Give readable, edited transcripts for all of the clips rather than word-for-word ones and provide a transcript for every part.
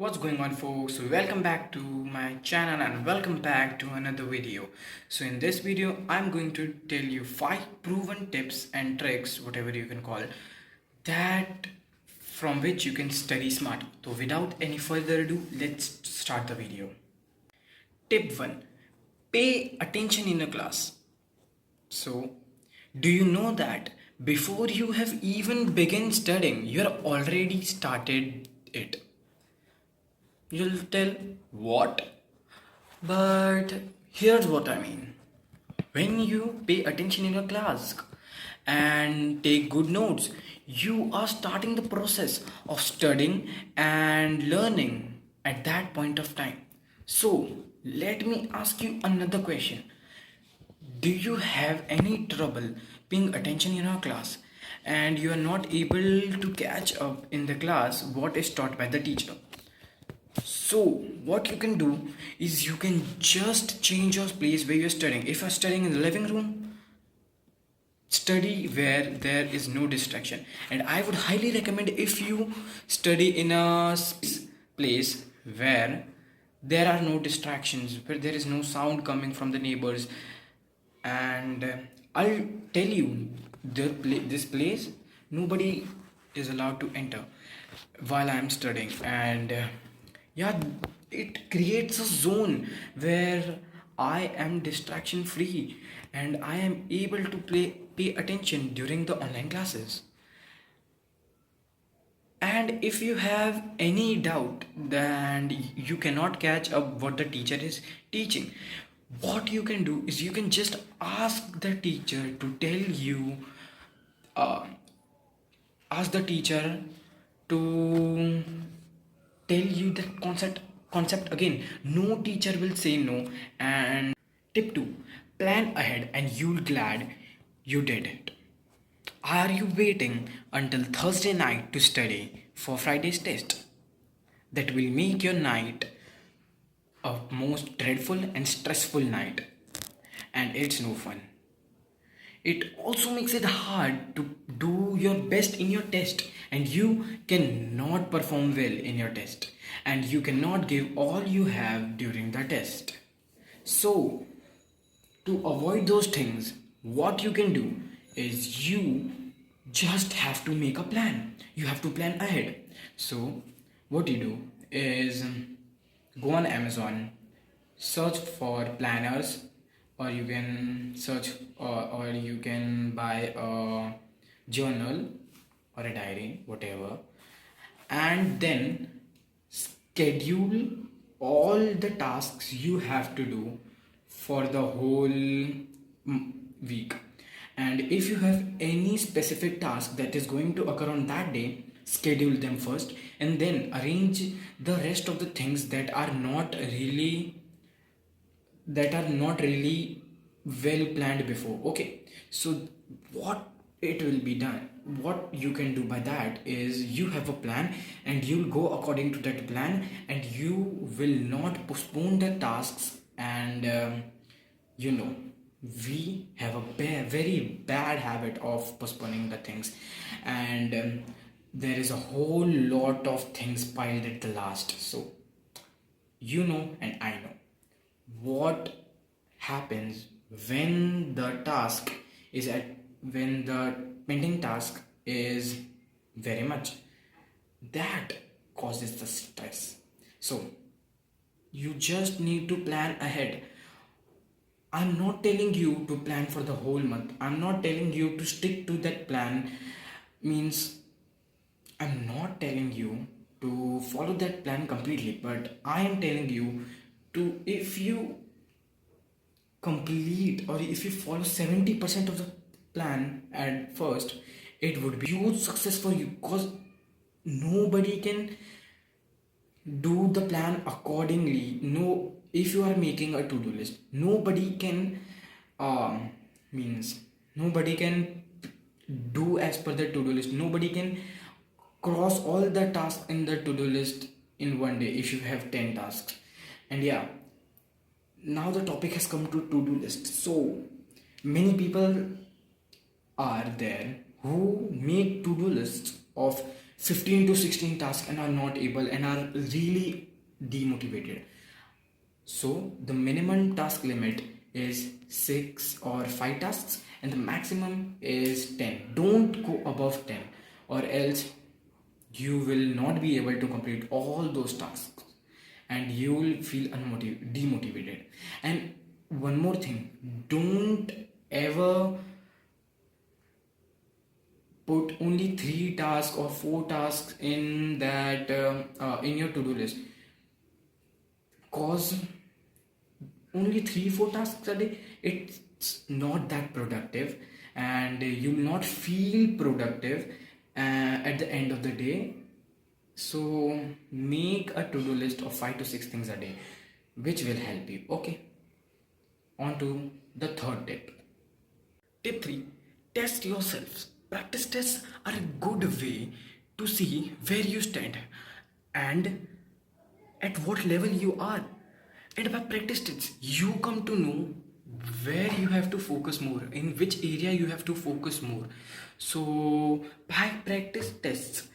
What's going on, folks? Welcome back to my channel and welcome back to another video. So in this video I'm going to tell you 5 proven tips and tricks, whatever you can call, that from which you can study smart. So without any further ado, let's start the video. Tip 1: pay attention in a class. So, do you know that before you have even begun studying, you have already started it? You'll tell, what? But here's what I mean. When you pay attention in your class and take good notes, you are starting the process of studying and learning at that point of time. So, let me ask you another question. Do you have any trouble paying attention in your class and you are not able to catch up in the class what is taught by the teacher? So what you can do is you can just change your place where you're studying. If you're studying in the living room, study where there is no distraction. And I would highly recommend if you study in a place where there are no distractions, where there is no sound coming from the neighbors. And I'll tell you, this place, nobody is allowed to enter while I'm studying. And yeah, it creates a zone where I am distraction free and I am able to pay attention during the online classes. And if you have any doubt that you cannot catch up what the teacher is teaching, what you can do is you can just ask the teacher to tell you, uh, ask the teacher to tell you the concept again. No teacher will say no. And tip 2: plan ahead and you'll glad you did it. Are you waiting until Thursday night to study for Friday's test? That will make your night a most dreadful and stressful night, and it's no fun. It also makes it hard to do your best in your test, and you cannot perform well in your test, and you cannot give all you have during the test. So, to avoid those things, what you can do is you just have to make a plan. You have to plan ahead. So, what you do is go on Amazon, search for planners, or you can search or you can buy a journal or a diary, whatever, and then schedule all the tasks you have to do for the whole week. And if you have any specific task that is going to occur on that day, schedule them first and then arrange the rest of the things that are not really well planned before. Okay, so what it will be done, what you can do by that is you have a plan and you'll go according to that plan, and you will not postpone the tasks. And you know, we have a very bad habit of postponing the things, and there is a whole lot of things piled at the last. So you know and I know what happens when the task is at when the pending task is very much, that causes the stress. So you just need to plan ahead. I'm not telling you to plan for the whole month. I'm not telling you to stick to that plan. Means I'm not telling you to follow that plan completely, but I am telling you to, if you complete or if you follow 70% of the plan at first, it would be huge success for you, because nobody can do the plan accordingly. No, if you are making a to-do list, nobody can means nobody can do as per the to-do list. Nobody can cross all the tasks in the to-do list in one day if you have 10 tasks. And yeah, now the topic has come to to-do list. So many people are there who make to-do lists of 15 to 16 tasks and are not able and are really demotivated. So the minimum task limit is 6 or 5 tasks and the maximum is 10. Don't go above 10 or else you will not be able to complete all those tasks and you will feel demotivated. And one more thing, don't ever put only 3 tasks or 4 tasks in that in your to-do list, cause only 3-4 tasks a day, it's not that productive and you will not feel productive at the end of the day. So make a to-do list of 5 to 6 things a day, which will help you. Okay, on to the third tip. Tip 3, test yourselves. Practice tests are a good way to see where you stand and at what level you are. And by practice tests, you come to know where you have to focus more, in which area you have to focus more. So by practice tests,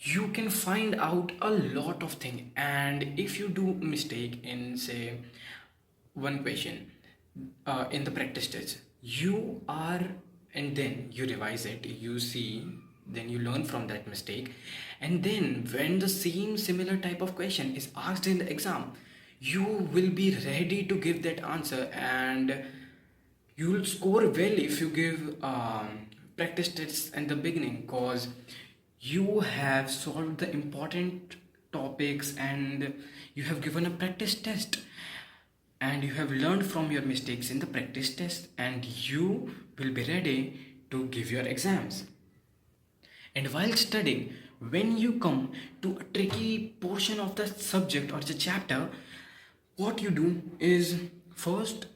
you can find out a lot of things. And if you do mistake in say one question in the practice test, you are, and then you revise it, you see, then you learn from that mistake, and then when the same similar type of question is asked in the exam, you will be ready to give that answer and you will score well if you give practice tests in the beginning, cause you have solved the important topics and you have given a practice test and you have learned from your mistakes in the practice test and you will be ready to give your exams. And while studying, when you come to a tricky portion of the subject or the chapter, what you do is first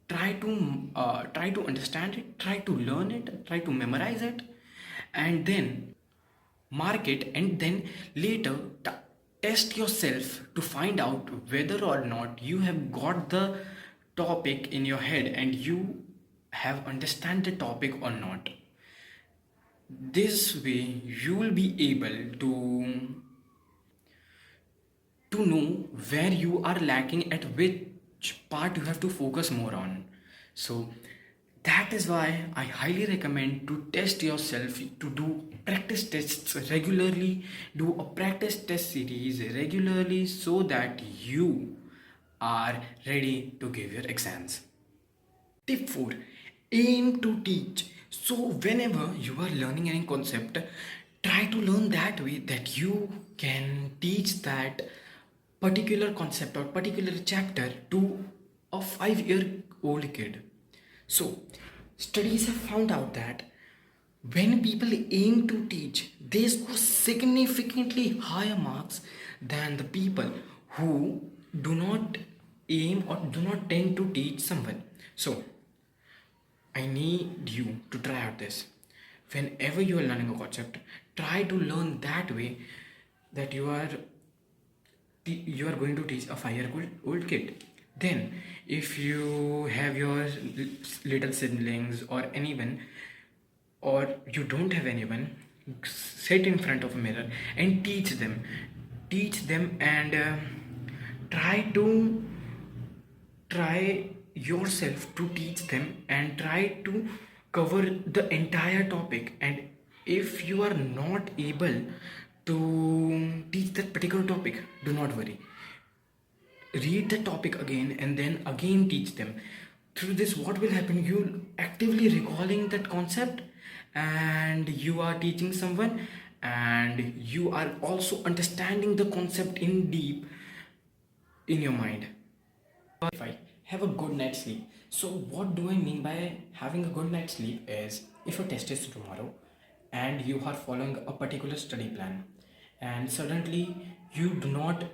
try to understand it, try to learn it, try to memorize it, and then mark it, and then later test yourself to find out whether or not you have got the topic in your head and you have understand the topic or not. This way you will be able to know where you are lacking, at which part you have to focus more on. So that is why I highly recommend to test yourself, to do practice tests regularly, do a practice test series regularly so that you are ready to give your exams. Tip 4, aim to teach. So whenever you are learning any concept, try to learn that way that you can teach that particular concept or particular chapter to a 5-year-old kid. So studies have found out that when people aim to teach, they score significantly higher marks than the people who do not aim or do not tend to teach someone. So I need you to try out this. Whenever you are learning a concept, try to learn that way that you are going to teach a 5-year-old kid. Then if you have your little siblings or anyone, or you don't have anyone, sit in front of a mirror and teach them and try yourself to teach them and try to cover the entire topic. And if you are not able to teach that particular topic, do not worry, read the topic again and then again teach them. Through this, what will happen, you actively recalling that concept and you are teaching someone and you are also understanding the concept in deep in your mind. 5, have a good night's sleep. So what do I mean by having a good night's sleep is, if your test is tomorrow and you are following a particular study plan and suddenly you do not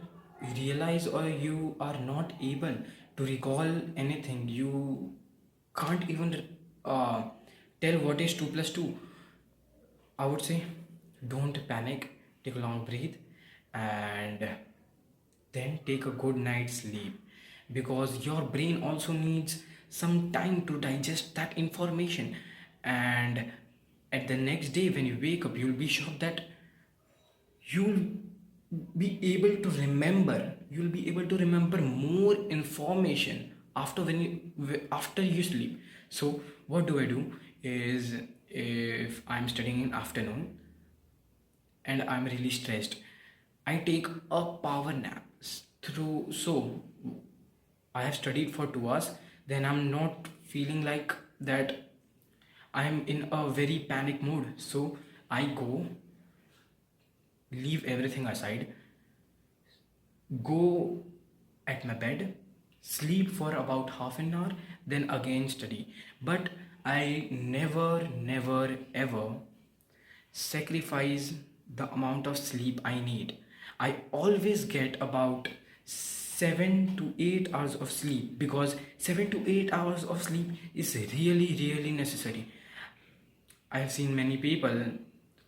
realize or you are not able to recall anything, you can't even tell what is 2 plus 2, I would say don't panic, take a long breath and then take a good night's sleep, because your brain also needs some time to digest that information. And at the next day when you wake up, you'll be shocked that you'll you'll be able to remember more information after you sleep. So what do I do is, if I'm studying in afternoon and I'm really stressed, I take a power nap. Through so I have studied for 2 hours, then I'm not feeling like that I'm in a very panic mode. So I go, leave everything aside, go at my bed, sleep for about half an hour, then again study. But I never ever sacrifice the amount of sleep I need. I always get about 7 to 8 hours of sleep, because 7 to 8 hours of sleep is really necessary. I have seen many people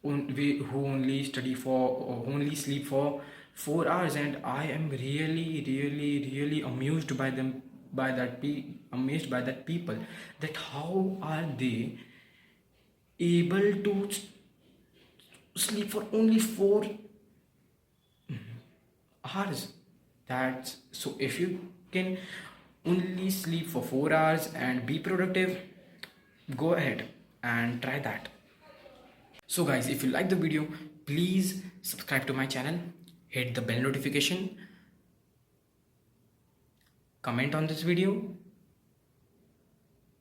who only sleep for 4 hours, and I am really amused by them, amazed by that people, that how are they able to sleep for only 4 hours. That's so, if you can only sleep for 4 hours and be productive, go ahead and try that. So guys, if you like the video, please subscribe to my channel, hit the bell notification, comment on this video,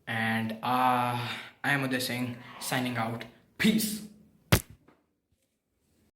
and I am Uday Singh, signing out. Peace.